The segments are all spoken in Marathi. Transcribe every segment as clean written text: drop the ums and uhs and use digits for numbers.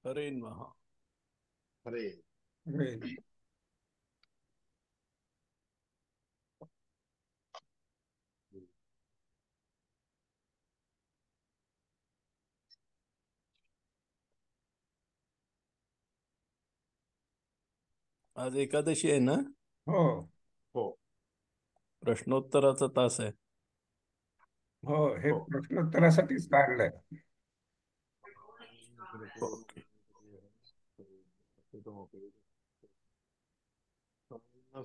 हरे महा. अरे Right. आज एकादशी आहे ना. हो हो प्रश्नोत्तराचा तास आहे. हो, हे हो. प्रश्नोत्तरासाठीच काढलंय. ओके.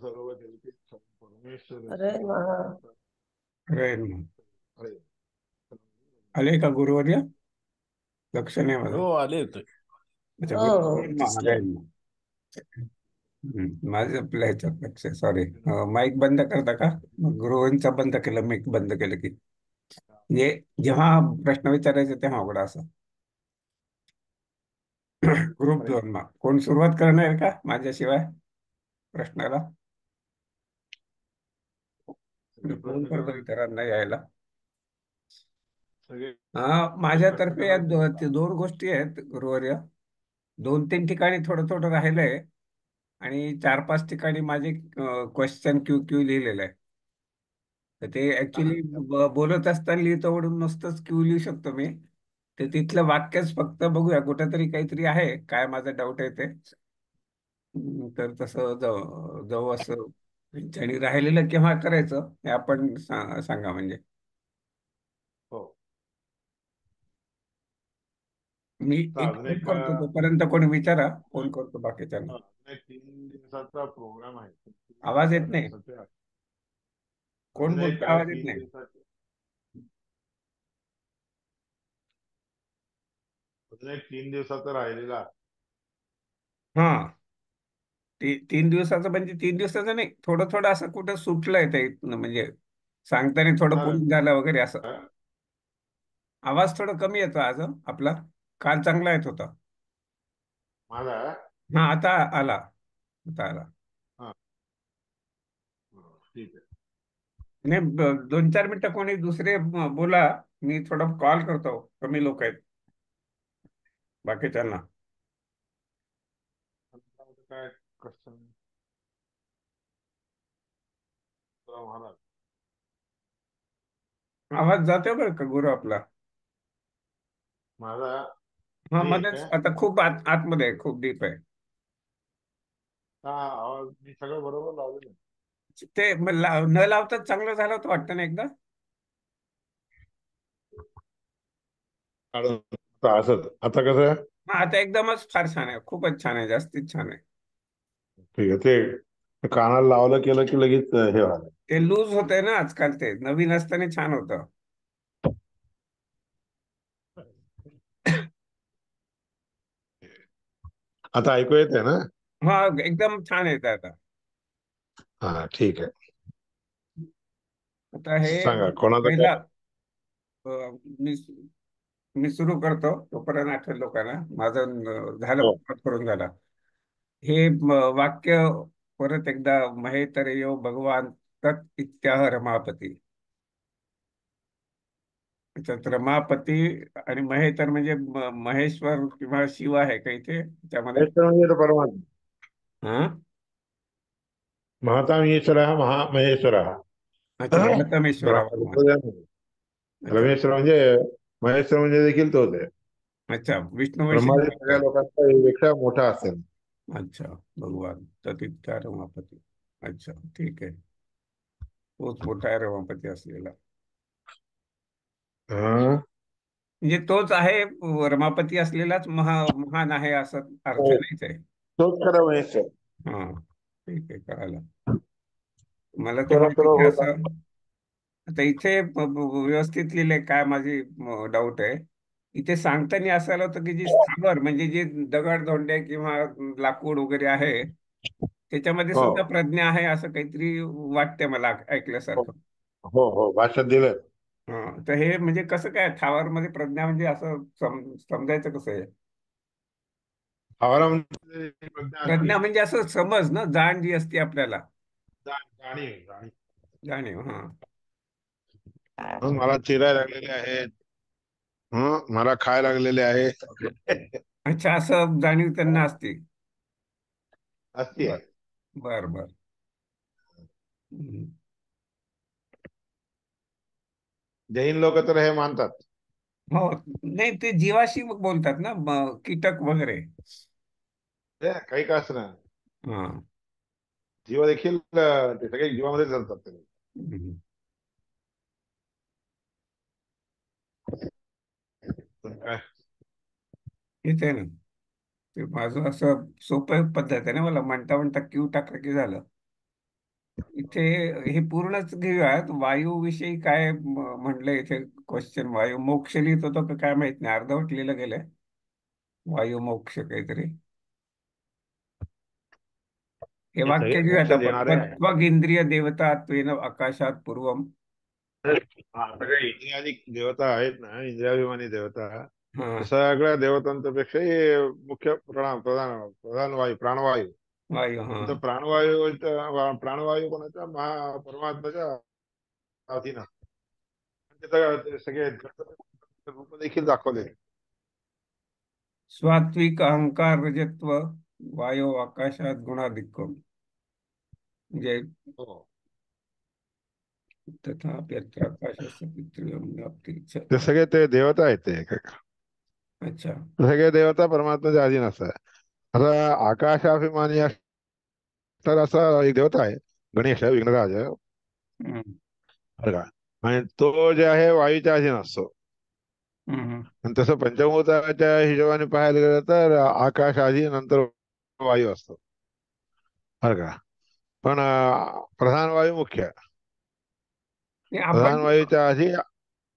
सर्व देवते परमेश्वर अरे महा. Right. अरे आले का गुरुवर्य? लक्ष नाही माझं. हो, आले होते. अच्छा, हो हो. दिसले. माझं आपल्या ह्याच्यात लक्ष. सॉरी, माईक बंद करता का? गुरुवर्यांचा बंद केलं, माईक बंद केलं की म्हणजे जेव्हा प्रश्न विचारायचे तेव्हा उघडा असं. ग्रुप अरे 2 मा कोण सुरुवात करणार आहे का माझ्याशिवाय प्रश्नाला? सगळे फोन प्रश्न करतो करतात. इतरांना यायला. सगळे प्रश्न माझ्यातर्फे या करतात. दोन गोष्टी आहेत गुरुवर्य. 2-3 ठिकाणी थोडं थोडं राहिलंय आणि 4-5 ठिकाणी माझे क्वेश्चन क्यू क्यू लिहिलेलं आहे. तर ते ऍक्च्युली बोलत असताना लिहितो म्हणून नुसतंच क्यू लिहू शकतो मी. ते तिथलं वाक्यच फक्त बघूया कुठेतरी काहीतरी आहे काय, माझा डाऊट आहे ते. तर तसं जाऊ जाऊ असं. आणि राहिलेलं केव्हा करायचं हे आपण सांगा म्हणजे. हो मी तर एक अजून फोन एक करतो, तोपर्यंत कोणी विचारा, फोन करतो बाकीच्यांना. अजून एक 3 दिवसाचा प्रोग्राम आहे. आवाज येत नाही. कोण अजून एक बोलतो? आवाज येत तीन नाही. दिवसाचा अजून एक 3 दिवसाचा राहिलेला आहे. हा, 3 दिवसाचं म्हणजे 3 दिवसाचं नाही, थोडं थोडं असं कुठं सुटलंय ते म्हणजे सांगताना थोडं होणार पूर्ण झालं वगैरे असं. आवाज थोडा कमी येतो आज आपला. काल चांगला येत होता. माझा हा, आता आला. आता आला. हा ठीक आहे. नाही, 2-4 मिनिटं कोणी दुसरे बोला. मी थोडा कॉल करतो, कमी लोक आहेत बाकीच्यांना. काय क्वेश्चन महाराज? आवाज जातोय बरं का गुरु आपला? माझा हा, नाही मध्येच काय आता खूप आतमध्ये आहे, खूप डीप आहे. हा आवाज मी सगळं बरोबर लावलेलं. ते न लावताच चांगलं झालं होतं वाटतं ना एकदा. असं आता कसं आहे? हा, आता एकदमच फार छान आहे, खूपच छान आहे, जास्तीच छान आहे. ठीक आहे. ते कानाला लावलं केलं की लगेच हे व्हायला. ते लूज होतंय ना आजकाल, ते नवीन असताना छान होतं. आता ऐकू येते ना? हा, एकदम छान येतं आता. हा ठीक आहे. आता हे सांगा कोणाचं पहिला काय? मी मी सुरू करतो, तोपर्यंत आठवण लोकांना माझं झालं हो करून झाला. हे वाक्य परत एकदा. महेतर यो भगवान तत् इत्याह रमापती. त्याच्यात रमापती आणि महेतर म्हणजे महेश्वर किंवा शिव आहे का इथे त्याच्यामध्ये? महेश्वर म्हणजे तो परमात्मा. हा, महताम ईश्वर महामहेश्वर. अच्छा, महतमेश्वरा भगवान. अच्छा. रमेश्वर म्हणजे महेश्वर म्हणजे देखील तोच आहे. अच्छा, विष्णू ब्रह्मादी महेश. सगळ्या लोकांचा पेक्षा मोठा असेल. अच्छा, भगवान ततित्या रमापती. अच्छा, ठीक आहे. तोच मोठा आहे रमापती असलेला. हा म्हणजे तोच आहे. रमापती असलेलाच महान आहे असं अर्थ हो, नाहीच आहे. तोच खरा महेश्वर. हा, ठीक आहे, कळालं. मला ते त्याला म्हणजे सर्व की होता. असं. आता इथे व्यवस्थित लिहिलंय काय, माझी डाऊट आहे. इथे सांगताना असं आलं होतं की जी स्थावर म्हणजे जे दगड धोंडे किंवा लाकूड वगैरे आहे त्याच्यामध्ये हो सुद्धा प्रज्ञा आहे असं काहीतरी वाटतंय मला हो ऐकल्यासारखं. हो हो भाषात दिलं. हा, तर हे म्हणजे कसं काय थावरमध्ये प्रज्ञा म्हणजे असं समजायचं कसं आहे? आवारामध्ये प्रज्ञा असते. प्रज्ञा म्हणजे असं समज ना, जाण जी असते आपल्याला. जाणीव. जाणीव, हा. म्हणून मला चिरायला लागलेले आहेत. मला खाय लागलेले आहे. अच्छा, असं जाणीव त्यांना असते. असती बर आहे. बर बर. हम्म. जैन लोक तर हे मानतात. हो. नाही, ते जीवाशी बोलतात ना, कीटक वगैरे. काही का असं ना, हा. जीव देखील ते सगळे जीवामध्ये चालतात ते. हम्म. पण काय हेच आहे ना. ते माझं असं सोपं पद्धत आहे ना, मला म्हणता म्हणता क्यू टाकलं की झालं. इथे हे पूर्णच घेऊयात. वायूविषयी काय म्हटलंय इथे? क्वेश्चन, वायू मोक्ष लिहित होतो का काय माहित नाही, अर्धवट लिहिलं गेलंय. वायू मोक्ष काहीतरी. हे हे सगळे वाक्य घेऊयात मोक्ष आपण. देणारे आहे. त्वग इंद्रिय देवता त्वेन आकाशात पूर्वम. सगळे इंद्रियादी देवता आहेत ना, इंद्रियाभिमानी देवता. हा. तर सगळ्या देवतांपेक्षा हे मुख्य प्रधान प्रधान वायू प्राणवायू. वायू. हा. नंतर प्राणवायू कोणाच्या परमात्म्याच्या अधीन असतो. ते सगळे रूप देखील दाखवले. स्वात्विक अहंकार रजत्व वायो आकाशात गुणाधिक्यम. म्हणजे हो. तथा अप्यत्र आकाशस्य पितृयं व्याप्ती च. ते सगळे ते देवता आहेत ते अच्छा. सगळे देवता परमात्म्याच्या अधीन असतात. आता आकाशाभिमानी तर असा एक देवता आहे, गणेश विघ्नराज, हम्म. बरं का. आणि तो जे आहे वायूच्या अधीन असतो. हम्म. आणि तसं पंचभूताच्या हिशोबाने पाहायला गेलं तर आकाश आधी, नंतर वायू असतो, बरं का. पण प्रधान वायू मुख्य. नाही, प्रधान आपण वायूच्या आधी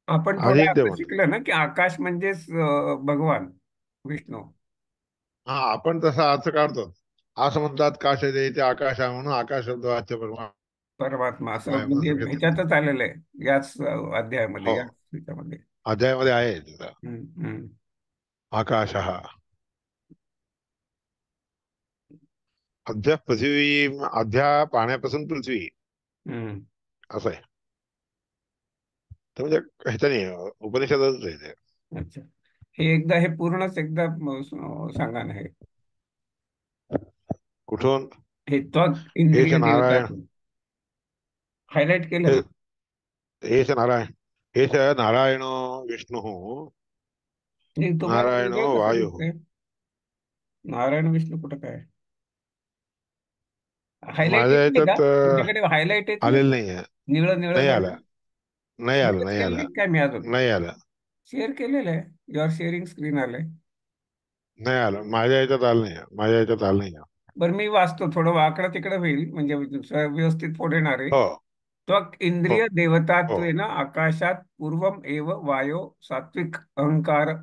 आपण थोडं आधी असं देवता. शिकलं ना की आकाश म्हणजेच भगवान विष्णू. हा, आपण तसा अर्थ काढतो. असं म्हणतात काश ते आकाश आहे म्हणून आकाश शब्द वाच्य परमात्मा परमात्मा असं आहे म्हणून म्हणजे सगळे ते ह्याच्यातच आलेलं आहे, याच अध्यायामध्ये, हो, याच ह्याच्यामध्ये. अध्यायामध्ये आहे तिथं. हम्म. आकाश हा अध्या पृथ्वी, अध्या पाण्यापासून पृथ्वी हम्म. असं आहे. तर म्हणजे ह्याच्याने उपनिषदच आहे ते. अच्छा. हे एकदा, हे पूर्णच एकदा सांगा ना हे. कुठून? हे त्वग एष इंद्रिय नारायण, देवता हायलाइट केलं हे ना. एष नारायण, एष नारायणो विष्णू, नाही, तुम्हाला नारायणो वेगळं कसं वायू. दिसतंय? नारायण विष्णू कुठं काय हायलाइट येत माझ्या नाही का याच्यात तुमच्याकडे? हायलाइट येत नाही? आलेलं नाही आहे. निळं निळं नाही निळं. आलं, नाही आलं, शेअरच नाही केलं आलं, नाही काय मी अजून? नाही आलं, शेअर केलेलं आहे. युआर शेअरिंग स्क्रीन आलंय. नाही आलं. माझ्या याच्यात आलं नाही, माझ्या याच्यात आलं नाही. बरं, मी वाचतो, थोडं वाकडं तिकडं होईल म्हणजे व्यवस्थित पुढे येणार आहे. हो त्वक हो इंद्रिय हो, देवतात्वेन आकाशात पूर्वम एव वायो सात्विक अहंकार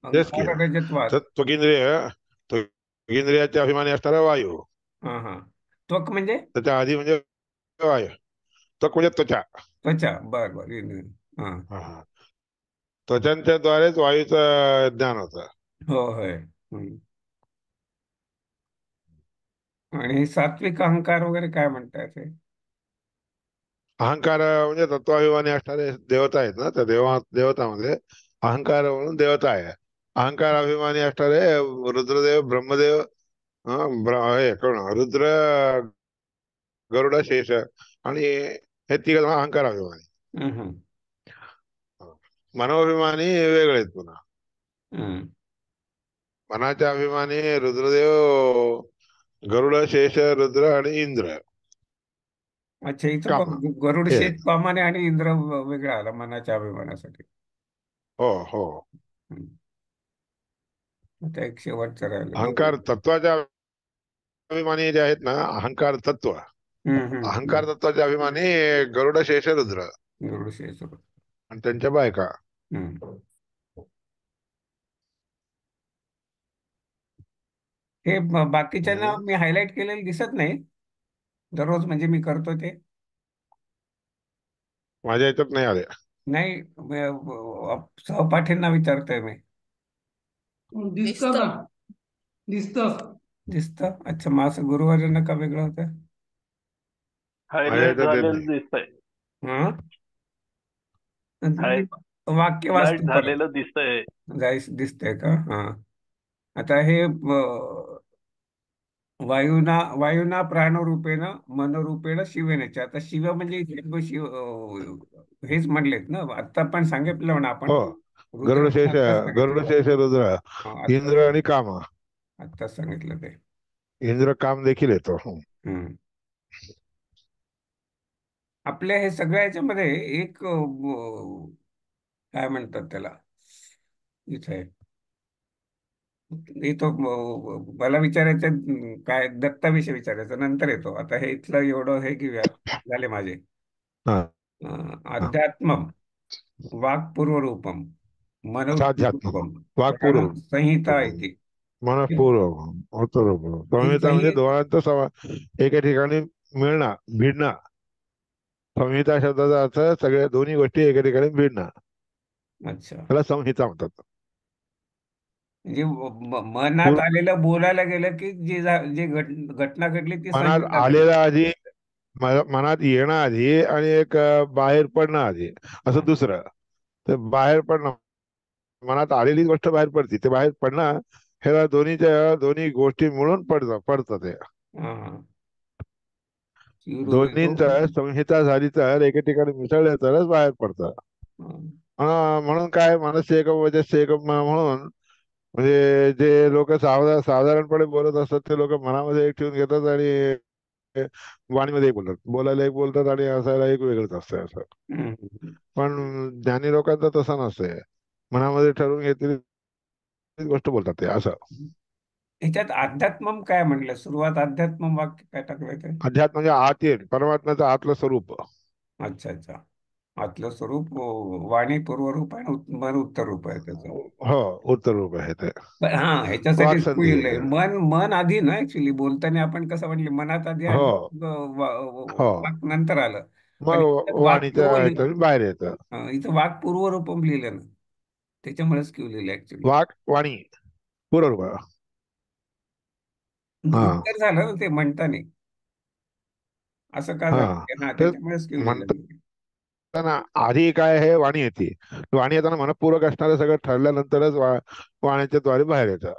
तेच की. अहंकार रजत्वात. तर त्वगिंद्रियाच्या अभिमानी असणारा वायू. हा हा. त्वक म्हणजे त्याच्या आधी म्हणजे वायू. त्वक म्हणजे त्वचा. त्वचा. बर बर. हा. हा, हा. त्वचांच्या द्वारेच वायूचं ज्ञान होतं. हो होय. हम्म. आणि हे सात्विक अहंकार वगैरे काय म्हणतायत हे? अहंकार म्हणजे तत्वाभिमानी असणारे देवता आहेत ना, त्या देवतामध्ये अहंकार म्हणून देवता आहे. अहंकार अभिमानी असणारे रुद्रदेव, ब्रह्मदेव, हे कोण, रुद्र, गरुड, शेष आणि हे तिघ जण अहंकार अभिमानी. हम्म. मनोभिमानी वेगळे आहेत पुन्हा. हम्म. मनाच्या अभिमानी रुद्रदेव, गरुड, शेष, रुद्र आणि इंद्र. अच्छा, इथं काम पण गरुड हे शेष आहेत. कॉमन आणि इंद्र वेगळा आला मनाच्या अभिमानासाठी. हो हो. हम्म. आता एक शेवटचं राहिलं अहंकार तत्वाच्या अभिमानी जे आहेत ना, अहंकार तत्व, अहंकार तत्वाच्या अभिमानी गरुड, शेष, रुद्र गरुड शेष. आणि त्यांच्या बायका. हम्म. हे बाकीच्यांना हम्म. मी हायलाइट केलेलं दिसत नाही दररोज, म्हणजे मी करतो ते. माझ्या याच्यात नाही आले. नाही, सहपाठींना विचारतोय मी. दिसतं ना, दिसतं. दिसतं. अच्छा, मग असं गुरुवार्यांना का वेगळं होतं? माझ्या हायलाइट याच्यात येत झालेलं नाही. दिसतंय. हा. हाय वाक्य लाईट वाचतो परत. झालेलं दिसतंय. दिसतंय का? हा. आता हे वायुना वायुना प्राणरूपेण मनरूपेण शिवेनेचे. आता शिव म्हणजे इथे हेच म्हणलेत ना, आता पण सांगितलं ना आपण. हो. रुद्र पण गरुडशेष, आत्ताच सांगितलं. गरुडशेष रुद्र, आत्ताच इंद्र आणि काम. आत्ताच सांगितलं ते. इंद्र काम देखील येतो. हम्म. आपल्या हे सगळ्या ह्याच्यामध्ये एक काय म्हणतात त्याला, इथे येतो. मला विचारायचं काय दत्ताविषयी विचारायचं नंतर येतो. आता हे इथलं एवढं हे घेऊया, झाले माझे. हा. हा. अध्यात्मम वाक्पूर्वरूपम साध्यात्म मनोरूपम वाक्पूर्व प्राण संहिता इति. मनपूर्व उत्तरपूर्व ही संहिता म्हणजे दोघांचं एका ठिकाणी मिळणं, भिडणं. संहिता शब्दाचा अर्थ सगळ्या दोन्ही गोष्टी एका ठिकाणी भिडणं, अच्छा, त्याला संहिता म्हणतात. म्हणजे मनात पूर आलेलं बोलायला गेलं की जे घटना घडली ती मनात संहिता झाली. आलेला आधी, मनात येणं आधी, आणि एक बाहेर पडणं आधी, असं हा, दुसरं. तर बाहेर पडणं, मनात आलेली गोष्ट बाहेर पडते, ते बाहेर पडणं, ह्याला दोन्ही गोष्टी मिळून पडतं ते. हा. शिरो येतो. दोन्हींचा संहिता झाली तर एके ठिकाणी मिसळले तरच बाहेर पडतं. हा. म्हणून काय मनस्य एकम वचस्य एकम म्हणून, म्हणजे जे लोक साधारणपणे बोलत असतात ते लोक मनामध्ये एक ठेवून घेतात आणि वाणीमध्ये एक बोलतात, बोलायला एक बोलतात आणि असायला एक वेगळंच असतं असं. हम्म. पण ज्ञानी लोकांचं तसं नसतंय, मनामध्ये ठरवून घेतलेली गोष्ट बोलतात ते असं. ह्याच्यात अध्यात्मम काय म्हणलं? सुरुवात अध्यात्मम वाक्य काय टाकलंय ते? अध्यात्म म्हणजे आत येईल, परमात्म्याचं आतलं स्वरूप. अच्छा अच्छा. आतलं स्वरूप वाणी पूर्वरूप आहे, मन उत्तर रूप आहे त्याचं. हो, उत्तर रूप आहे ते. पण हा, ह्याच्यासाठीच वाक्संधी. लिहिलंय मन. मन आधी ना, ऍक्च्युली बोलताना आपण कसं म्हणले, मनात आधी हो. आणि हो. वाक नंतर आलं. पण मग इथं वाक वाणीच्या पूर्व ह्याच्यातून बाहेर येतं. इथं वाक पूर्वरूपम लिहिलं ना, त्याच्यामुळेच क्यू लिहिलं ऍक्च्युली. वाणी पूर्ण. हा. उत्तर झालं ना ते म्हणताना, असं का हा. झालं हा, तर त्याच्यामुळेच क्यू लिहिलं मी. म्हणताना आधी काय आहे, वाणी येते. वाणी येताना मनपूर्वक असणारं सगळं ठरल्यानंतरच वाण्याच्या द्वारे बाहेर येतं.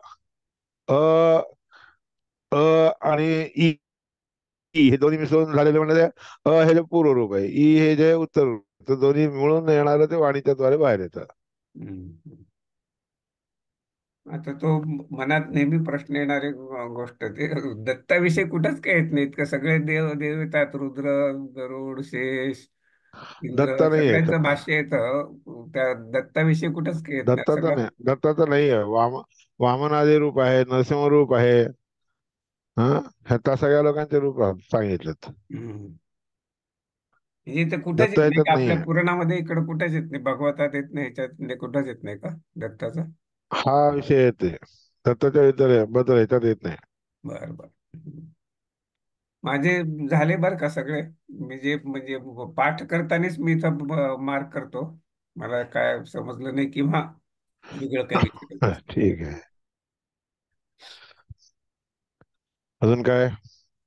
अ अ आणि ई, हे दोन्ही मिसळून झालेले म्हणजे हे जे पूर्व रूप आहे, ई हे जे उत्तर रूप, तर दोन्ही मिळून येणारं ते वाणीच्या द्वारे बाहेर येतं. हम्म. आता तो मनात नेहमी प्रश्न येणारी गोष्ट, ते दत्ताविषयी कुठंच काही येत नाहीत का? सगळे देव देव येतात, रुद्र, गरुड, शेष, इंद्र, दत्ता नाही येत. सगळ्यांचं भाष्य येतं. त्या दत्ताविषयी कुठंच काही येत नाही दत्ताचं सगळं. नाही, दत्ताचं नाही आहे. वामनादी रूप आहे, नरसिंह रूप आहे. हा, ह्या सगळ्या लोकांचे रूप सांगितलेत. हम्म. म्हणजे ते कुठंच दत्त येत नाही का? ह्याच्यात आपल्या नाहीये. पुराणामध्ये इकडं कुठंच येत नाही, भागवतात येत नाही, ह्याच्यात नाही, कुठंच येत नाही का दत्ताचा? हा विषय येते दत्ताच्या बद्दल ह्याच्यात येत नाही. बर बर. माझे झाले बरं का सगळे. मी जे म्हणजे पाठ करतानाच मी इथं मार्क करतो. मला काय समजलं नाही किंवा वेगळं काही विचारायचं असेल. ठीक आहे. अजून काय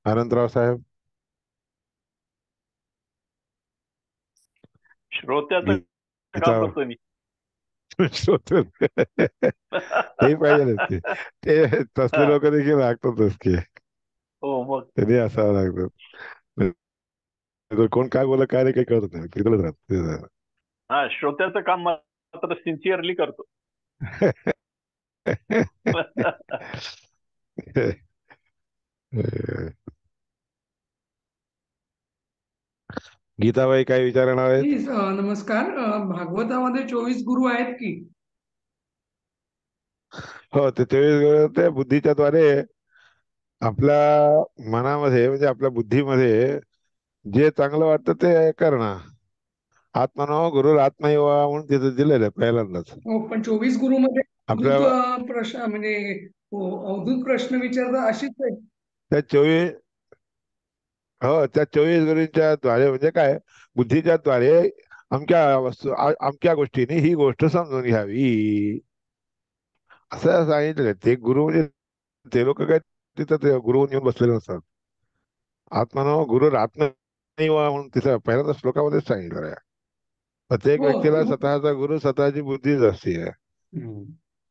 अनंतराव साहेब? श्रोत्याचं गीता काम करतो मी. श्रोते ते पाहिजे ते, ते तसले लोक देखील लागतातच की, हो मग. त्यांनी असावं लागतं. कोण काय बोला काय नाही काही कळत नाही, तिकडे राहत. हा, श्रोत्याचं काम मात्र सिन्सिअरली करतो. गीताबाई काय विचारणार आहेत? प्लीज नमस्कार. भागवतामध्ये 24 गुरु आहेत की? हो, ते 24 ते बुद्धीच्या द्वारे आपल्या मनामध्ये, म्हणजे आपल्या बुद्धीमध्ये जे चांगलं वाटतं ते करणं. आत्मनो गुरु आत्मैव म्हणून तिथं दिलेलं आहे पहिल्यांदाच हो, पण 24 गुरु मध्ये आपल्या. अवधूत प्रश्न म्हणजे अवधूत प्रश्न विचारता अशीच आहे. त्या 24, हो, त्या 24 गुरूंच्या द्वारे म्हणजे काय, बुद्धीच्या द्वारे अमक्या वस्तू अमक्या गोष्टीने ही गोष्ट समजून घ्यावी असं सांगितलं. ते गुरु म्हणजे ते लोक काय तिथं ते गुरु येऊन बसलेले नसतात. आत्मानो गुरु आत्मैव म्हणून तिथं पहिल्यांदा श्लोकामध्येच सांगितलं आहे. प्रत्येक हो व्यक्तीला स्वतःचा गुरु स्वतःची बुद्धीच असते. हम्म.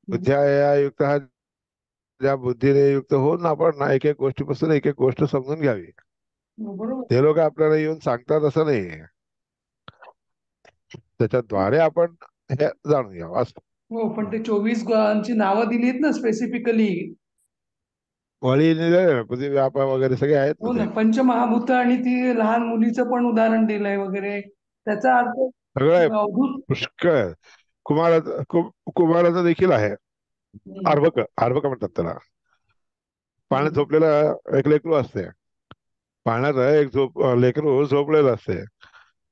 बुद्ध्या या युक्त हा, ज्या बुद्धीने युक्त होऊन आपण ना एक एक गोष्टीपासून एक एक गोष्ट समजून घ्यावी. बरोबर. ते लोक आपल्याला येऊन सांगतात असं नाही, त्याच्याद्वारे आपण हे जाणून घ्यावं असं. हो, पण ते 24 ग्रहांची नावं दिलीत ना स्पेसिफिकली. वळी पृथ्वी व्यापा वगैरे सगळे आहेत ना हो ना, ते. पंचमहाभूत आणि ती लहान मुलीचं पण उदाहरण दिलंय वगैरे. त्याचा अर्थ सगळं आहे, अवधूत. पुष्कळ. कुमाराचं देखील आहे. हम्म. अर्भक अर्भक म्हणतात त्याला. पाण्यात हम्म. झोपलेलं एक लेकरू असते. पाण्यात एक लेकरू झोपलेलं असते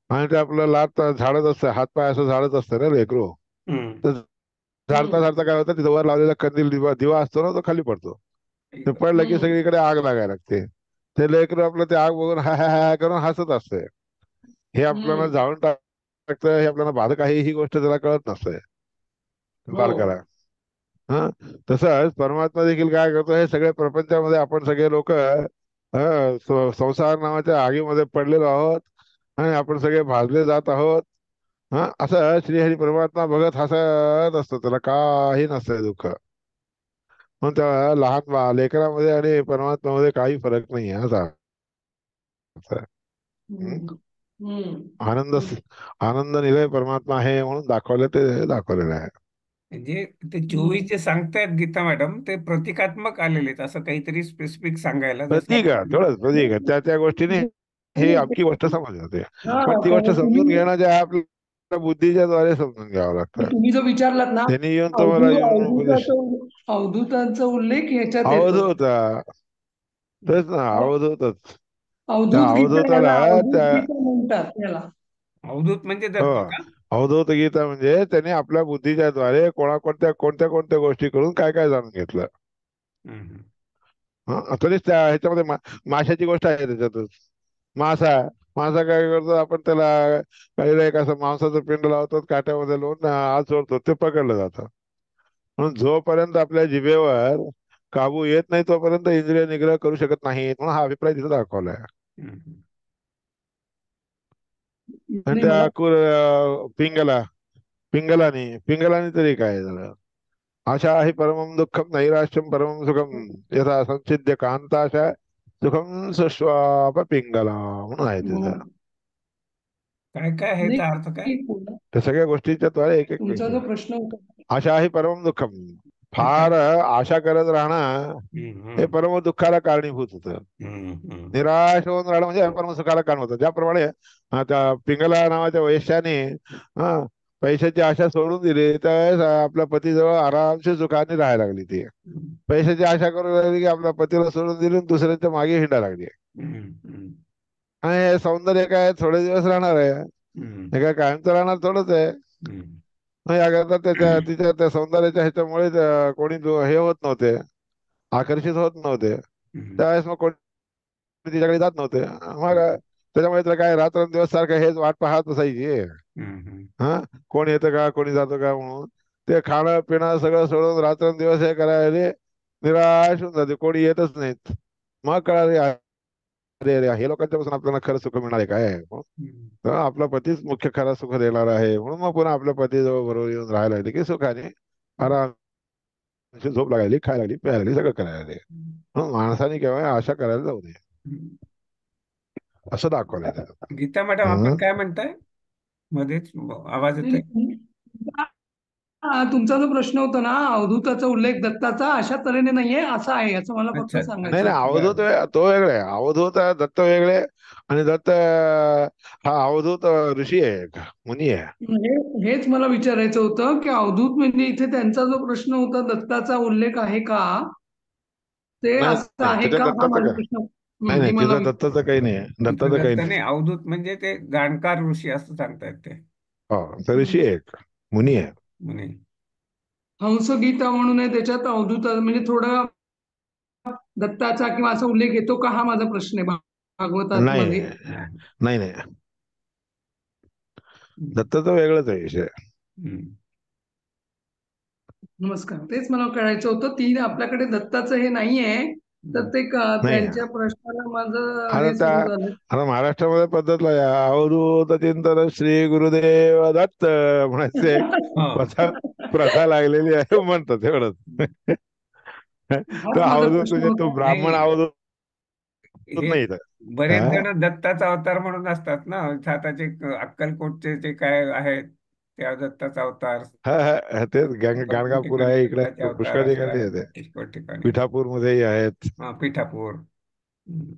आणि ते आपलं लात झाडत असतं, हातपाय असं झाडत असतं ना लेकरू. हम्म. तर झाडता हम्म. झाडता काय होतं, तिथं वर लावलेला कंदील दिवा दिवा असतो ना, तो खाली पडतो. ते पडलं की हम्म. सगळीकडे आग लागायला लागते. ते लेकरू आपलं ते आग बघून हा हा हा करून हसत असते. हे आपल्याला हम्म. जाळून टाकतं, हे आपल्याला बाधक आहे ही गोष्ट त्याला कळत नसते हो. बालकाला. हा, तसंच परमात्मा देखील काय करतो, हे सगळे प्रपंचामध्ये आपण सगळे लोक संसार नावाच्या आगीमध्ये पडलेलो आहोत आणि आपण सगळे भाजले जात आहोत. हा, असं श्रीहरी परमात्मा बघत हसत असतो, त्याला काही नसतंय दुःख. म्हणून त्या लहान लेकरामध्ये आणि परमात्म्यामध्ये काही फरक नाही आहे असा. असं. हं? हम्म. हम्म. आनंद हम्म. आनंद निलय परमात्मा आहे म्हणून दाखवलेलं आहे. म्हणजे ते हम्म. 24 जे सांगतायत गीता मॅडम, ते प्रतिकात्मक आलेले आहेत असं काहीतरी स्पेसिफिक सांगायला, जसं प्रतीक आहे, थोडंच प्रतीक आहे. त्या त्या गोष्टीने हे अख्खी गोष्ट समजली जाते. पण ती गोष्ट कारण समजून तुम्ही घेणं जे आहे आपल्या बुद्धीच्या द्वारे समजून घ्यावं लागतं. तुम्ही जो विचारलात ना, त्यांनी येऊन तुम्हाला येऊन उपदेश अवधूतांचा उल्लेख ह्याच्यात येतो. अवधूत, तेच ना, अव- अवधूतच. त्या अवधूत गीता अवधूताला याला अवधूत त्या गीता म्हणतात याला. अवधूत म्हणजे हो, दत्त का? अवधूत गीता म्हणजे त्यांनी आपल्या बुद्धीच्या द्वारे कोणत्या कोणत्या गोष्टी करून काय काय जाणून घेतलं. हम्म. तरीच त्या ह्याच्यामध्ये माशाची गोष्ट आहे त्याच्यातच. मासा मासा काय करतो, आपण त्याला काही एक असं मांसाचं पिंड लावतो, काट्यामध्ये लावून आत सोडतो, ते पकडलं जातं. म्हणून जोपर्यंत आपल्या जिभेवर काबू येत नाही तोपर्यंत इंद्रिय निग्रह करू शकत नाहीत, म्हणून हा अभिप्राय तिथं दाखवलाय. हम्म. आणि नाही मला. त्या पिंगलानी तरी काय झालं. आशा हि परमं दुःखम नैराश्यम परमं सुखम यथा संचिद्य कांताशा सुखम सुश्वाप पिंगला म्हणून आहे तिथं. हम्म. काय काय आहे नाही, याचा अर्थ काय? बोला. त्या सगळ्या गोष्टीच्या द्वारे एक एक तुमचा जो प्रश्न होता. आशा ही परम दुःखम. अच्छा. फार आशा करत राहणं हे हम्म. परम दुःखाला कारणीभूत होतं. हम्म. हम्म. निराश होऊन राहणं म्हणजे परम सुखाला कारण होतं. ज्याप्रमाणे त्या पिंगला नावाच्या वैश्याने हा पैशाची आशा सोडून दिली, त्यावेळेस आपल्या पतीजवळ आरामशीर सुखाने राहायला लागली. ती हम्म. पैशाची आशा करू लागली की आपल्या पतीला सोडून दिली आणि दुसऱ्यांच्या मागे हिंडा लागली. हम्म. हम्म. आणि हे सौंदर्य काय थोडे दिवस राहणार आहे, हम्म. हे काय कायमचं राहणार थोडंच आहे. हम्म. मग याकरता तिच्या त्या सौंदर्याच्या ह्याच्यामुळे कोणी हे होत नव्हते, आकर्षित होत नव्हते. हम्म. त्यावेळेस मग कोणी तिच्याकडे जात नव्हते. मग त्याच्यामुळे तर काय रात्रंदिवस सारखं हेच वाट पाहत बसायची. हम्म. हा, कोण येतं का कोणी जातं का म्हणून. ते खाणं पिणं सगळं सोडून रात्रंदिवस हे करायला निराश होऊन जाते, कोणी येतच नाहीत. मग कळाले अरे अरे हे लोकांच्यापासून आपल्याला खरं सुख मिळणार आहे काय. हम्म. तर आपला पतीच मुख्य खरा सुख देणार आहे, म्हणून मग पुन्हा आपल्या पतीजवळ बरोबर येऊन राहायला लागले की सुखाने आराम झोप लागायली, खायला लागली, प्यायला लागली, सगळं करायला लागले. म्हणून माणसाने केव्हा आशा करायला जाऊ नये हम्म. असं दाखवलंय त्याच्यात. गीता मॅडम, आपण हं? काय म्हणताय? मध्येच आवाज नाही, येतोय. नाही, तुमचा जो प्रश्न होता ना, अवधूताचा उल्लेख दत्ताचा अशा तऱ्हेने नाहीये, असा आहे असं मला फक्त अच्छा. नाही सांगायचं नाही, होतं. अवधूत तो वेगळे, अवधूत दत्त वेगळे. आणि दत्त हा अवधूत ऋषी आहे, एक मुनी आहे. हेच मला विचारायचं होतं की अवधूत म्हणजे इथे त्यांचा जो प्रश्न होता दत्ताचा उल्लेख आहे का, ते नाही असं नाही, आहे त्याच्यात का, हा दत्ताचं माझा काय प्रश्न. नाही हे नाही, मला तिथं दत्ताचं काही नाही आहे, तिथं दत्ताचं काही दत्त नाही. नाही, अवधूत म्हणजे ते जाणकार ऋषी असं सांगतायत ते. हो, तो ऋषी आहे, एक मुनी आहे. म्हणे. हंसगीता म्हणून आहे, त्याच्यात अवधूत म्हणजे थोडा दत्ताचा किंवा असा उल्लेख येतो का, हा माझा प्रश्न आहे नाही भागवतामध्ये. नाही नाही, हम्म. दत्ताचं वेगळंच आहे विषय. हम्म. नमस्कार, तेच मला कळायचं होतं. ती आपल्याकडे दत्ताचं हे नाहीये, तर ते नाही. त्यांच्या प्रश्नाला माझं आता हे त्या सुरू झालं. आता महाराष्ट्रामध्ये पद्धतला अवधूत चिंतन श्री गुरुदेव दत्त म्हणायचे एक हो. प्रथा प्रथा लागलेली आहे म्हणतात एवढंच. तो हाच माझा अवधूत प्रश्न म्हणजे तो होता. ब्राह्मण नाही, अवधूत हे नाही तर. बरेच हा? जण दत्ताचा अवतार म्हणून असतात ना. साताचे अक्कलकोटचे जे काय आहेत त्या दत्ताचा अवतार. तेच भरपूर गाणगापूर ठिकाणी आहे इकडे, दत्ताचे अवतार पुष्कळ असे ठिकाणी आहेत, येते. पुष्कळ ठिकाणी. पिठापूर मध्येही आहेत, हा, पिठापूर. हम्म.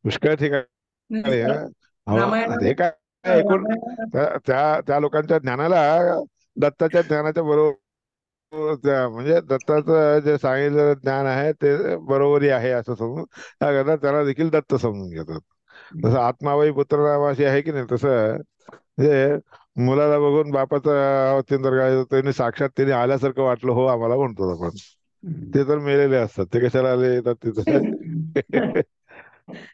पुष्कळ ठिकाणी आहे. रामायणाला हे काय एकूण रामायणाला त्या त्या लोकांच्या ज्ञानाला दत्ताच्या ज्ञानाच्या बरोबर म्हणजे दत्ताचं जे सांगितलेलं ज्ञान आहे ते बरोबरी आहे असं समजून त्याकरता त्याला देखील दत्त समजून घेतात. तसं आत्माबाई पुत्रनामाशी आहे की नाही, तसं म्हणजे मुलाला बघून बापाचं अवचिंतन काय त्यांनी साक्षात त्यांनी आल्यासारखं वाटलं हो आम्हाला म्हणतो आपण. हम्म. ते तर मेलेले असतात, ते कशाला आले येतात तिथं.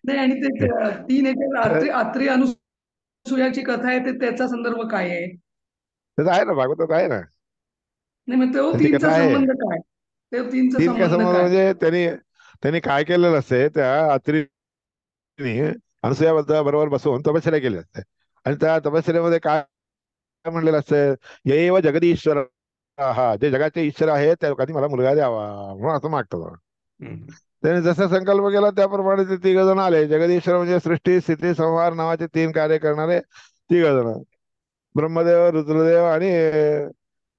नाही, आणि ते तीन एकर आत्री अनुसूयाची कथा आहे, ते त्याचा संदर्भ काय आहे? त्याचं आहे ना, भागवतात आहे ना, नाही, मग तो त्यांची तीनचा कथा आहे. संबंध काय? ते तीनचा तीन काय संबंध समज काय? म्हणजे त्यांनी त्यांनी काय केलेलं असते, त्या अत्रीनी अनुसूया बरोबर बसवून तपश्चर्या केली असते. आणि त्या तपश्चर्यामध्ये काय म्हणलेलं असतं, यैव जगदीश्वर, हा जे जगाचे ईश्वर आहे त्या लोकांनी मला मुलगा द्यावा म्हणून असं मागतो. हम्म. त्याने जसा संकल्प केला त्याप्रमाणे ते तिघ जण आले. जगदीश्वर म्हणजे सृष्टी स्थिती संहार नावाचे 3 कार्य करणारे तिघ जण, ब्रह्मदेव, रुद्रदेव आणि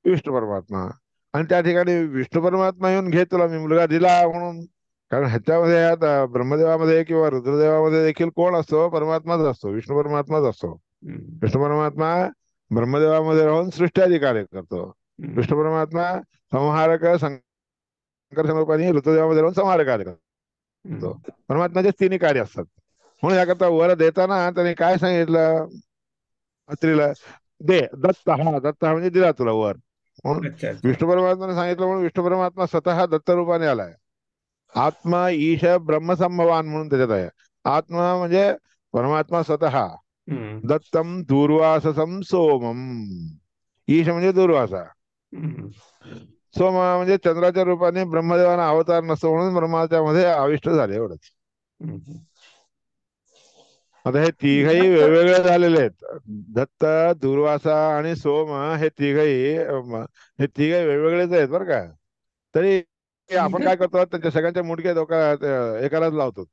विष्णू परमात्मा. आणि त्या ठिकाणी विष्णू परमात्मा येऊन घे तुला मी मुलगा दिला म्हणून. कारण ह्याच्यामध्ये आता ब्रह्मदेवामध्ये किंवा रुद्रदेवामध्ये देखील कोण असतो? परमात्माच असतो, विष्णू परमात्माच असतो. हम्म. विष्णू परमात्मा ब्रह्मदेवामध्ये राहून सृष्टी कार्य करतो. हम्म. विष्णू परमात्मा संहारक संकर्षण रूपाने ऋतुदेवामध्ये राहून संहार कार्य करतो. हम्म. परमात्म्याचे 3 कार्य असतात. म्हणून याकरता वर देताना त्याने काय सांगितलं अत्रीला? दे दत्त, हा दत्त हा म्हणजे दिला तुला वर म्हणून. अच्छा, अच्छा. विष्णू परमात्माने सांगितलं म्हणून विष्णू परमात्मा स्वतः दत्त रूपाने आलाय. आत्मा ईश ब्रह्मसंभवान म्हणून त्याच्यात आहे. आत्मा म्हणजे परमात्मा स्वतः. हम्म. दत्तम दूर्वाससं सोमम. ईश म्हणजे दूर्वासा, हम्म. सोम म्हणजे चंद्राच्या रूपाने ब्रह्मदेवाना अवतार नसतो म्हणून ब्रह्माच्या मध्ये आविष्ट झाले एवढंच. हम्म. आता हे तिघही दत्त वेगवेगळे झालेले आहेत. दत्त, दुर्वासा आणि सोम हे तिघही हे तिघही वेगवेगळेच आहेत बरं का. तरी आपण काय करतो, त्यांच्या सगळ्यांच्या मुंडके एकालाच लावतो.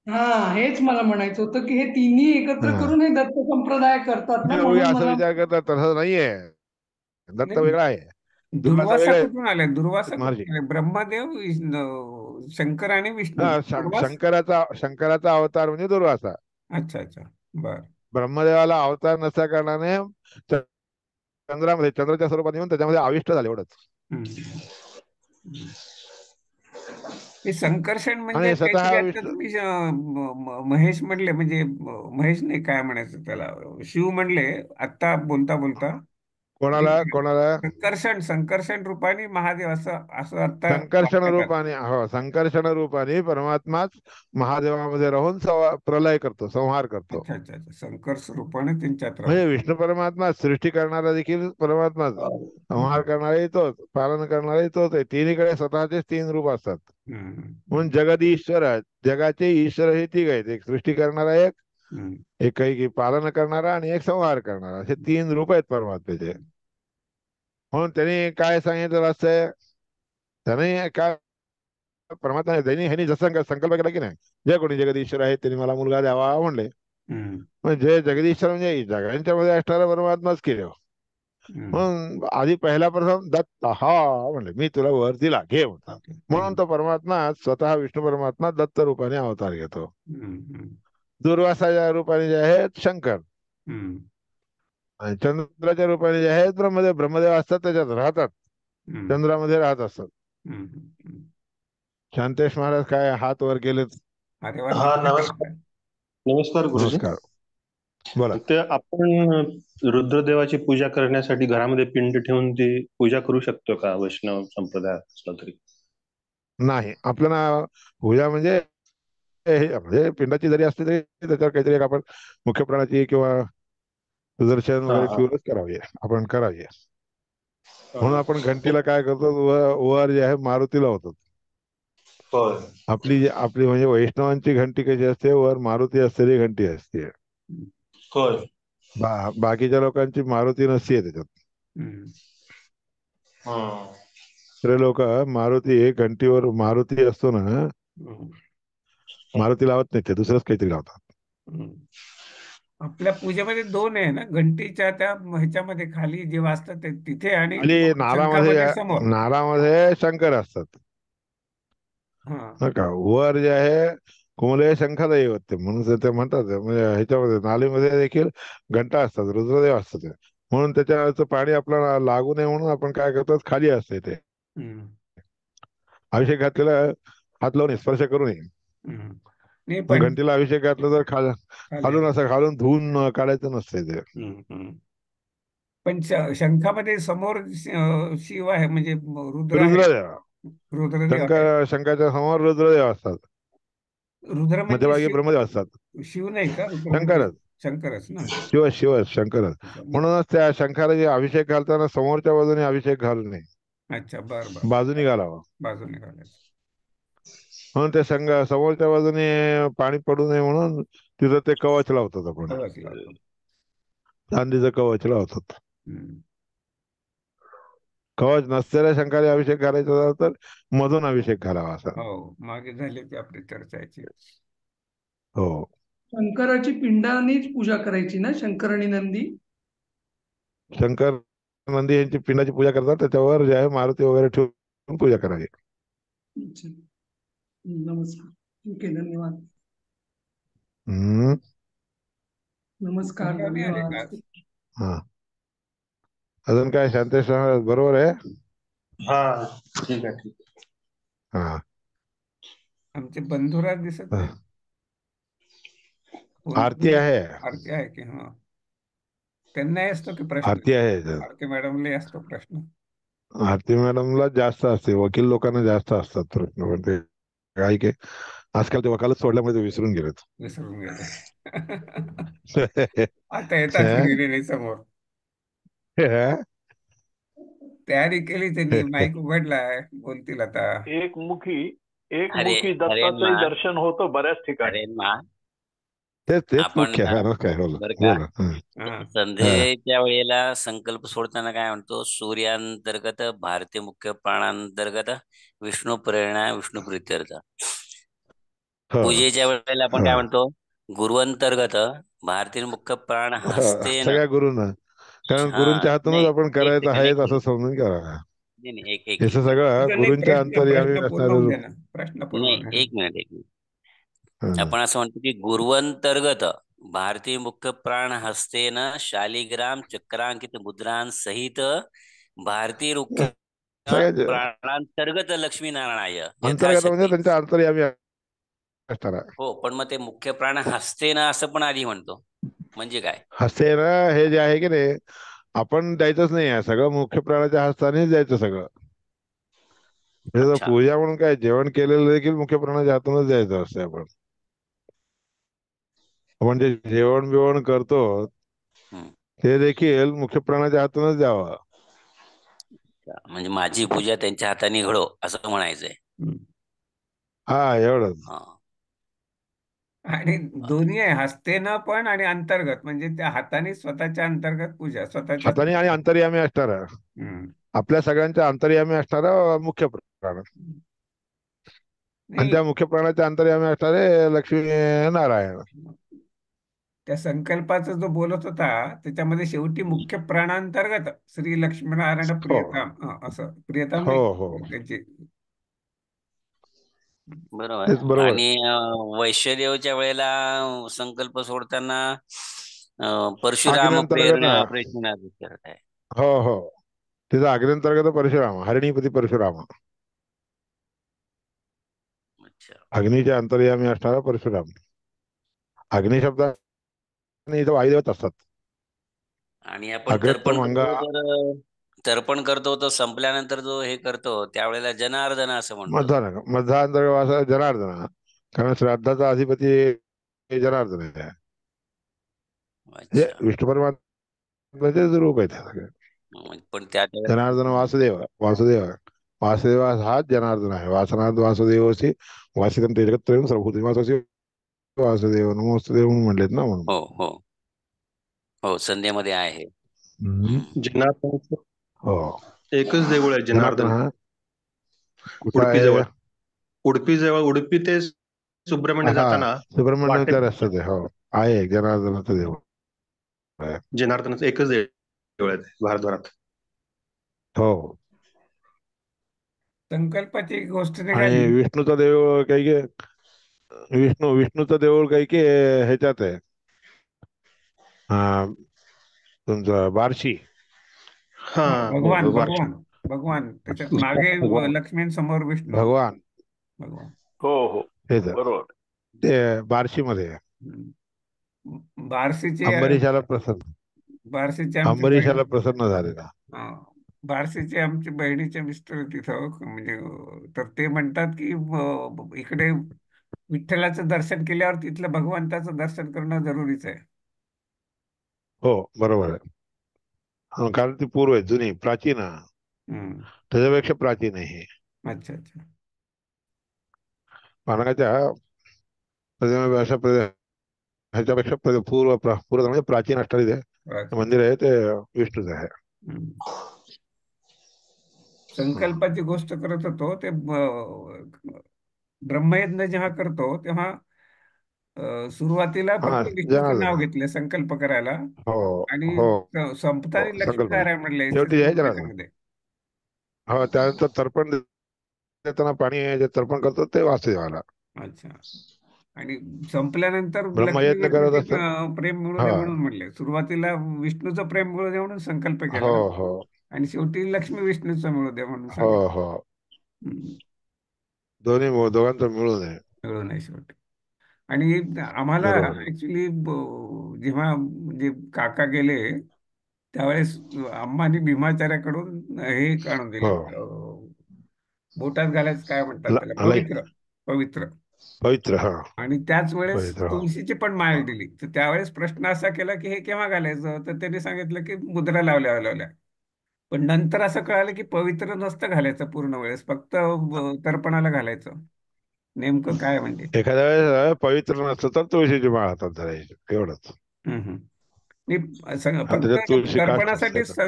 हा, हेच मला म्हणायचं होतं की हे तिन्ही एकत्र हा. करून हे दत्त संप्रदाय करतात ना, उगी म्हणून असा मला. विचार करतात, तसं नाहीये. दत्त नाही, वेगळा आहे, दुर्वासा दुर्वासा वेगळा आहे. कुठून आले? दुर्वासा महर्षी, कुठून आले? ब्रह्मदेव, शंकर आणि विष्णू, हा दुर्वासा. शंकराचा अवतार म्हणजे दुर्वासा. अच्छा, अच्छा. बर. ब्रह्मदेवाला अवतार नसल्या कारणाने चंद्रामध्ये चंद्राच्या स्वरूपात येऊन त्याच्यामध्ये आविष्ट झाले एवढंच. हम्म. हम्म. हे संकर्षण म्हणजे आणि काहीतरी स्वतः आता विष्णू तुम्ही महेश म्हणले, म्हणजे महेश नाही, काय म्हणायचं त्याला, शिव म्हणले आता बोलता बोलता. कोणाला कोणाला संकर्षण संकर्षण रूपाने महादेव, असं असं आता संकर्षण वाटण्यात आलं. रूपाने, हो संकर्षण रूपाने परमात्माच महादेवामध्ये राहून प्रलय करतो, संहार करतो. अच्छा, अच्छा, अच्छा. संकर्ष रूपाने त्यांच्यात राहून. म्हणजे विष्णू परमात्मा सृष्टी करणारा देखील परमात्माच, संहार हम्म. करणाराही तोच, पालन करणाराही तोच आहे. तिन्हीकडे स्वतःचे 3 रूप असतात. म्हणून हम्म. जगदीश्वर, जगाचे ईश्वर हे तिघ आहेत. एक सृष्टी करणारा, हम्म. एक काही पालन करणारा आणि एक संहार करणारा, असे 3 रूप आहेत परमात्म्याचे. म्हणून त्यांनी काय सांगितलेलं असतंय, त्याने काय परमात्मा त्यांनी ह्यांनी जसं संकल्प केला की नाही, जे कोणी जगदीश्वर आहे त्यांनी मला मुलगा द्यावा म्हणले. हम्म. म्हणजे जगदीश्वर म्हणजे जगांच्या मध्ये असणारा परमात्माच केले. हम्म. म्हणून आधी पहिला प्रथम दत्त हा म्हणले मी तुला वर दिला घे म्हणतात. ओके. म्हणून तो परमात्मा स्वतः विष्णू परमात्मा दत्त रूपाने अवतार घेतो. हम्म. दुर्वासाच्या रूपाने जे आहेत शंकर, हम्म. आणि चंद्राच्या रूपाने जे आहेत ब्रह्मदेव. ब्रह्मदेव असतात त्याच्यात राहतात, हम्म. चंद्रामध्ये राहत असतात. हम्म. हम्म. शांतेश महाराज काय हात वर केलेत? अरे वा, हा, नक्की नमस्कार. सांगताय. नमस्कार गुरुजी. नमस्कार, बोला. ते आपण रुद्रदेवाची पूजा करण्यासाठी घरामध्ये पिंड ठेवून ती पूजा करू शकतो का, वैष्णव संप्रदाय असला तरी? नाही, आपल्याला पूजा म्हणजे म्हणजे पिंडाची जरी असली तरी त्याच्यावर काहीतरी एक आपण मुख्य प्राणाची किंवा सुदर्शन हा वगैरे हा ठेवूनच करावी, आपण करावी. हा. म्हणून आपण घंटीला काय करतो, वर जे आहे मारुतीला होतो. होय. आपली म्हणजे वैष्णवांची घंटी कशी असते, वर मारुती असलेली घंटी असते. होय. बाकीच्या लोकांची मारुती नसते त्याच्यात. हम्म. हं. दुसरे लोक मारुती घंटीवर मारुती असतो ना, हम्म. मारुती लावत नाही, ते दुसरंच काहीतरी लावतात. हम्म. आपल्या पूजेमध्ये दोन आहे ना, घंटीच्या त्या ह्याच्यामध्ये खाली जे वाजतात ते तिथे आणि खाली शंखामध्ये समोर. नारामध्ये शंकर असतात. हा. हा का, वर जे आहे कुमले शंखाला येवत ते म्हणून ते म्हणतात. म्हणजे ह्याच्यामध्ये नालीमध्ये देखील घंटा असतात, रुद्रदेव असतात ते. म्हणून त्याच्यावरचं पाणी आपल्याला लागू नये म्हणून आपण काय करतो, खाली असते ते. हम्म. अभिषेक घातलेला हात लावून स्पर्श करू नये. हम्म. नाही मग पण घंटीला अभिषेक घातला तर खाली. खालून धुवून काढायचं नसते ते. हम्म. हम्म. पण शंखामध्ये समोर शिव आहे, म्हणजे रुद्र आहे. रुद्रदेव, रुद्रदेव आहे. शंकाच्या समोर रुद्रदेव असतात, रुद्र म्हणजे मध्यभागी ब्रह्मदेव असतात. शिव नाही का? रुद्र म्हणजे शंकरच, शंकरच ना. शिव शंकरच. म्हणूनच त्या शंखाला जे अभिषेक घालताना समोरच्या बाजूने अभिषेक घालू नये, अच्छा, बर बर. बाजूनी घालावा. बाजूने घालायचं. म्हणून ते समोरच्या बाजूने पाणी पडू नये म्हणून तिथं ते कवच लावतात आपण, कवच लावतो. चांदीचं कवच लावतात. हम्म. कवच नसलेल्या शंखाला अभिषेक घालायचा झाला तर मधून अभिषेक घालावा असा. हो, मागे झाली होती आपली चर्चाची. हो. शंकराची पिंडानेच पूजा करायची ना, शंकर आणि नंदी. शंकर नंदी यांची पिंडाची पूजा करतात, त्याच्यावर जे आहे मारुती वगैरे ठेवून पूजा करावी. अच्छा. नमस्कार. ठीक आहे, धन्यवाद. हम्म. नमस्कार, कमी आले का? धन्यवाद. हा, अजून काय शांतेश, बरोबर आहे. हा, ठीक आहे, ठीक आहे. हा. आमचे बंधुराज दिसत हा. नाही. आरती आहे. आरती आहे की? हा, त्यांनाही असतो की प्रश्न? आरती आहे. आरती मॅडमलाही असतो प्रश्न. आरती मॅडमला जास्त असते, वकील लोकांना जास्त असतात प्रश्न. पण ते काय की आजकाल ते वकालत सोडल्यामुळे ते विसरून गेलेत. विसरून गेले. आता येतात हिरिरीने समोर. तयारी केली त्यांनी, माईक उघडलाय, बोलतील आता. एकमुखी दत्ताचंही दर्शन होतं बऱ्याच ठिकाणी. तेच आपण मुख्य आहे. काय बोला बर का, हा. संध्येच्या वेळेला संकल्प सोडताना काय म्हणतो, सूर्यांतर्गत भारतीय मुख्य प्राणांतर्गत विष्णू प्रेरणा विष्णू प्रीत्यर्थ. पूजेच्या वेळेला आपण काय म्हणतो, गुरुअंतर्गत भारतीय मुख्य प्राण हस्तेन. सगळ्या गुरुंना, कारण हा, गुरूंच्या हातूनच नाही, आपण एक करायचं सेकंड, आहे एक असं मिनिट. समजून करा. नाही नाही, एक हे एक मिनिट. सगळं नाही, गुरूंच्या अंतर्यामी प्रश्न पूर्ण असणारे होऊ द्या ना. प्रश्न पूर्ण नाही, होऊ द्या. एक मिनिट, एक मिनिट. हा. आपण असं म्हणतो की गुरुअंतर्गत भारतीय मुख्य प्राण हस्तेन शालिग्राम चक्रांकित मुद्रांसहित भारतीय मुख्य सगळ्याचे प्राणांतर्गत लक्ष्मीनारायणाय अंतर्गत म्हणजे यथाशक्ती. त्यांच्या अंतर्यामी असणार. हो, पण मग ते मुख्य प्राण हस्तेन असं पण आधी म्हणतो, म्हणजे काय? हस्ते ना, हे जे आहे की नाही, आपण द्यायचंच नाही आहे, सगळं मुख्य प्राणाच्या हस्तानेच द्यायचं सगळं. म्हणजे अच्छा. पूजा म्हणून काय, जेवण केलेलं देखील मुख्य प्राणाच्या हातूनच द्यायचं असते. आपण जे जेवण बिवण करतो हम्म. ते देखील मुख्य प्राणाच्या हातूनच द्यावं. म्हणजे माझी पूजा त्यांच्या हाताने घडो असं म्हणायचंय. हा, एवढंच. हा. आणि दोन्ही आहे, हस्तेनं पण आणि अंतर्गत, म्हणजे त्या हाताने स्वतःच्या अंतर्गत पूजा, स्वतःच्या. हाताने आणि अंतर्यामी असणार, आपल्या सगळ्यांच्या अंतर्यामी असणारा मुख्य प्राण. आणि नाही, त्या मुख्य प्राणाच्या अंतर्यामी असणारे लक्ष्मी नारायण. त्या संकल्पाचा जो बोलत होता त्याच्यामध्ये शेवटी मुख्य प्राणांतर्गत श्री लक्ष्मीनारायण हो प्रियतम, असं प्रियतम हो नाही हो, त्यांची. बरोबर. तेच बरोबर. आणि वैश्यदेवच्या वेळेला संकल्प सोडताना परशुराम आज्ञांतर्गत ना. प्रेषणात आहे. हो हो, तिचा आज्ञांतर्गत परशुराम, हरिणीपती परशुराम, अच्छा. अग्नीच्या अंतर्यामी असणारा परशुराम. अग्नी शब्दाने इथं वायुदेवत असतात. आणि आपण अग्रतम अंगा, तर्पण करतो तो संपल्यानंतर जो हे करतो त्यावेळेला जनार्दन असं म्हणतो. मध्याअंतर्गत जनार्दन, कारण श्राद्धाचा अधिपती हे जनार्दन आहे. हे अच्छा. विष्णू परमात्म्याचे रूप आहे ते सगळे. पण त्या जनार्दन वासुदेव वासुदेवास हाच जनार्दन आहे. वासनात वासुदेवसी वासितं तेजकत्रयं सर्वभूते वाससी वासुदेव नमोस्तुते म्हणून म्हणलेत ना म्हणून. हो हो हो, संध्यामध्ये आहे. हम्म. जनार्दनाचं हो, एकच देऊळ आहे जनार्दन जनार्दन, हा कुठं उडपी आहे? जवळ. उडपी जवळ, उडपी ते सुब्रह्मण्य हा, जाताना सुब्रह्मण्यच्या वाटेत रस्त्यात आहे. हो, आहे एक जनार्दनाचं देऊळ आहे. जनार्दनाचं एकच देऊळ आहे ते भारद्वारात. हो, संकल्पाची गोष्ट निघाली. आणि विष्णूचं देऊळ काही काही विष्णूचं देऊळ काही काही ह्याच्यात आहे, तुमचं बार्शी. हा, हो भगवान हो, बार्शी. भगवान भगवान त्याच्यात मागे भगवान. लक्ष्मींसमोर विष्णू. भगवान भगवान. हो हो, हेच बरोबर. ते बार्शी मध्ये आहे. बार्शीचे बार्शीचे आमची अंबरीशाला बहीण. प्रसन्न झालेला. बार्शीचे आमची बहिणीचे मिस्टर तिथं म्हणजे तर ते म्हणतात की इकडे विठ्ठलाचं दर्शन केल्यावर तिथलं भगवंताचं दर्शन करणं जरुरीच आहे. हो, बरोबर आहे. कारण ती पूर्व आहे, जुनी प्राचीन आहे. हम्म. त्याच्यापेक्षा प्राचीन आहे हे. अच्छा अच्छा. मानकाच्या ह्याच्यापेक्षा पूर्व म्हणजे प्राचीन असणारे ते मंदिर आहे, ते विष्णूच आहे. हम्म. संकल्पाची गोष्ट करत होतो ते ब्रह्मयज्ञ जेव्हा करतो तेव्हा सुरुवातीला हा, फक्त विष्णूचं नाव जनार्दन. घेतलं संकल्प करायला हो आणि हो हो, संपताना संकल्पना लक्ष्मीनारायण म्हणले शेवटी आहे जनार्दन. त्याच्यामध्ये. हो, त्यानंतर तर्पण देताना पाणी जे तर्पण करतो ते वासुदेवाला. अच्छा. आणि संपल्यानंतर लक्ष्मी ब्रह्मयज्ञ करत विष्णूचे असतात. प्रेम मिळू हा, दे म्हणून म्हणले. सुरुवातीला विष्णूचं प्रेम मिळू दे म्हणून संकल्प हो केला हो आणि शेवटी लक्ष्मी विष्णूचं मिळू दे म्हणून हो सांगितलं. हो, हम्म. दोघांचं मिळून आहे. मिळू नाही शेवटी. आणि आम्हाला बरोबर आहे. ऍक्च्युली जेव्हा म्हणजे काका गेले त्यावेळेस अम्मानी भीमाचार्याकडून हे आणून दिले. हो, बोटात घालायचं काय म्हणतात त्याला, पवित्र. पवित्र. पवित्र. हा, आणि त्याच वेळेस पवित्र. हा, तुळशीची पण माळ दिली. तर त्यावेळेस प्रश्न असा केला की हे केव्हा घालायचं, तर त्यांनी सांगितलं की मुद्रा लावल्या लावल्या. पण नंतर असं कळालं की पवित्र नसतं घालायचं पूर्ण वेळेस, फक्त तर्पणाला घालायचं. नेमकं काय म्हणजे. एखाद्या वेळेस पवित्र नसतं तर तुळशीची माळ हातात धरायची, एवढंच. हम्म, हम्म. नाही आणि फक्त त्याच्यात तुळशी काष्ट तर्पणासाठी असतात.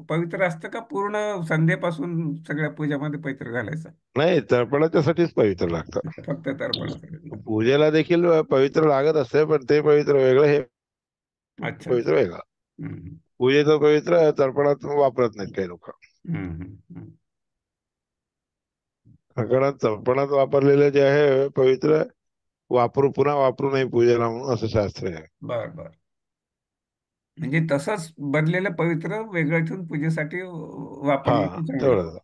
पवित्र असतं का पूर्ण संध्येपासून सगळ्या पूजामध्ये पवित्र घालायचं. नाही, तर्पणाच्यासाठीच पवित्र लागतं. फक्त तर्पणासाठी. पूजेला देखील पवित्र लागत असते, पण ते पवित्र वेगळं, हे अच्छा अच्छा. पवित्र वेगळं. हम्म, पूजेचं पवित्र तर्पणात वापरत नाहीत काही लोक. हम्म, हम्म, हम्म. कारण तर्पणात वापरलेलं जे आहे पवित्र पुन्हा वापरू नये पूजेला म्हणून असं शास्त्र आहे. बर बर. म्हणजे तसंच बनलेलं पवित्र वेगळं ठेवून पूजेसाठी हा, वापरलं की चांगलं. तेवढं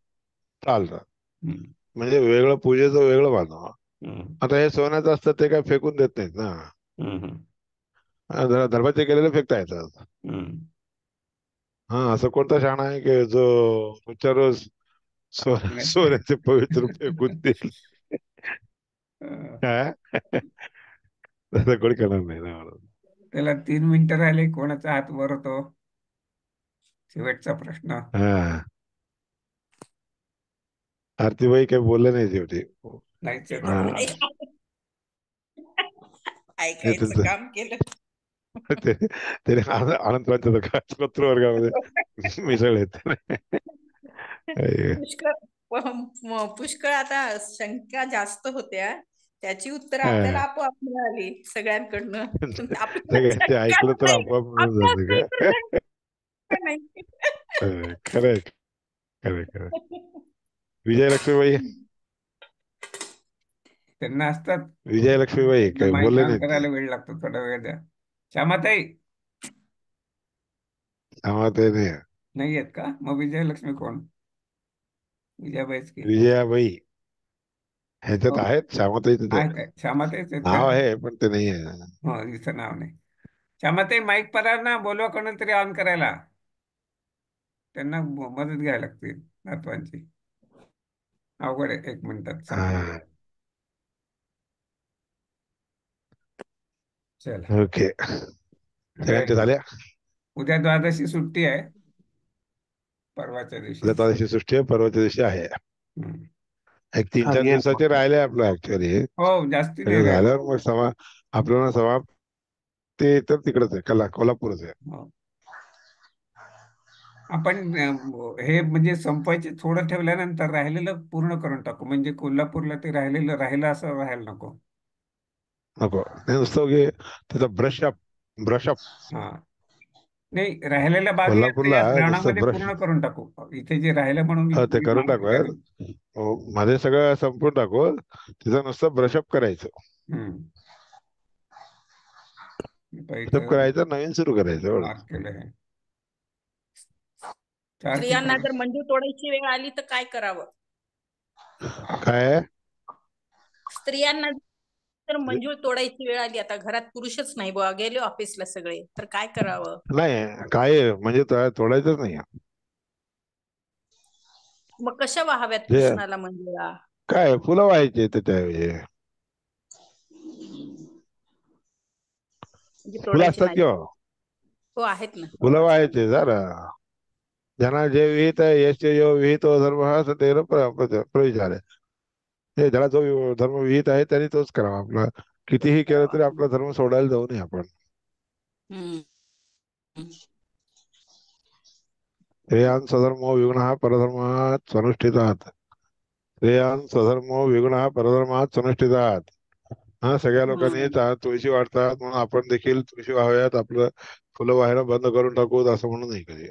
चालतं. हम्म, म्हणजे वेगळं पूजेचं वेगळं बांधव. हम्म, आता हे सोन्याचं असतं ते काय फेकून देत नाहीत ना. हम्म, धर्माचे केलेले फेकता येतात. हम्म. हा, असं कोणता शाणा आहे की जो रोजच्या रोज सोन्याचे पवित्र फेकून देईल? हा? तसं कोणी करणार नाही ना म्हणून. त्याला 3 मिनिटं राहिले, कोणाचा हात वर होतो शेवटचा प्रश्न. हा, आरतीबाई काही बोलले नाही शेवटी. नाहीच येत. हा, ते ऐकायचं त्यांचं काम केलं. ते आनंदराच्या वर्गामध्ये मिसळले ते. पुष्कळ पुष्कळ आता शंका जास्त होत्या, त्याची उत्तर आपल्याला हा. आपोआप मिळाली सगळ्यांकडनं. आपल्याला ते शंकाच ऐकलं तर नाही, आपोआप मिळून आपल्याला जाते काही का? शंका नाही. खरंय, खरंय, खरंय. विजयलक्ष्मीबाई त्यांना असतात. विजयलक्ष्मीबाई काही माईक बोलले ऑन नाहीत ते. करायला वेळ लागतो, थोडा वेळ द्या. श्यामाताई आम्हाला ते नाही. नाही आहेत का? मग विजयलक्ष्मी कोण? विजयाबाईच की. विजयाबाई ह्याच्यात हो, आहेत, श्यामताई तिथे आहेत आहेत. श्यामाताईच आहेत का? नाव आहे पण ते नाही आहे. हो, इथं नाव नाही. श्यामाताई माईक परा ना, बोलवा कोणाला तरी ऑन करायला. त्यांना मदत घ्यायला लागते नातवांची. अवघड आहे, 1 मिनिटात सांगतो. हा, चला. ओके. सगळ्यांच्या झाल्या. उद्या द्वादशी सुट्टी आहे, परवाच्या दिवशी. उद्या तादशी सृष्टी आहे, परवाच्या दिवशी आहे. हम्म. एक 3-4 येईन दिवसाचे मग. राहिले आपलं ऍक्च्युअली. हो जास्ती नाही सगळं राहिलं. झाल्यावर मग आपल्याला ते तर तिकडच आहे, कोल्हापूरच आहे. हो. आपण हे म्हणजे संपवायचे थोडं ठेवल्यानंतर राहिलेलं पूर्ण करून टाकू, म्हणजे कोल्हापूरला ते राहिलेलं राहिलं असं राहायला नको. नको ते नुसतं त्याचा ब्रशअप हा नाही, राहिलेल्या बागी कोल्हापूरला या नुसतं श्रावणामध्ये ब्रश पूर्ण करून टाकू. इथे जे राहिलं म्हणून ते मी करून मागे टाकू. केलं. हो, मध्ये सगळं संपून टाकू, तिचं नुसतं ब्रशअप करायचं. हम्म. ब्रशअप करायचं, नवीन सुरू करायचं एवढं. मार्क केलं आहे 4 स्त्रियांना ठिकाणी. जर मंजूळ तोडायची वेळ आली तर काय करावं? काय स्त्रियांना जर मंजूळ तोडायची वेळ आली, आता घरात पुरुषच नाही बुवा, गेले ऑफिसला सगळे, तर काय करावं? नाही, काय म्हणजे तोडायचंच नाही. मग कशा वाहाव्यात जे कृष्णाला मंजुळा? काय फुलं व्हायचे त्याच्याऐवजी. म्हणजे फुलं तोडायची असतात नाही. किंवा हो आहेत ना. हो, फुलं असतात. व्हायचे जरा. ज्यांना जे विहित आहे, यश्च यो विहितो धर्म हा तेन प्रविचार आहे. ज्याला जो धर्म विहित आहे त्यांनी तोच करावा. आपला कितीही केलं तरी आपला धर्म सोडायला जाऊ नये आपण. हम्म. श्रेयान् स्वधर्मो विगुणः परधर्मात् स्वनुष्ठितात्. श्रेयान् स्वधर्मो विगुणः परधर्मात् स्वनुष्ठितात्. हा, सगळ्या लोकांनी तुळशी वाढतात म्हणून आपण देखील तुळशी वाहूयात, आपलं फुलं व्हायला बंद करून टाकू असं म्हणू नाही कधी.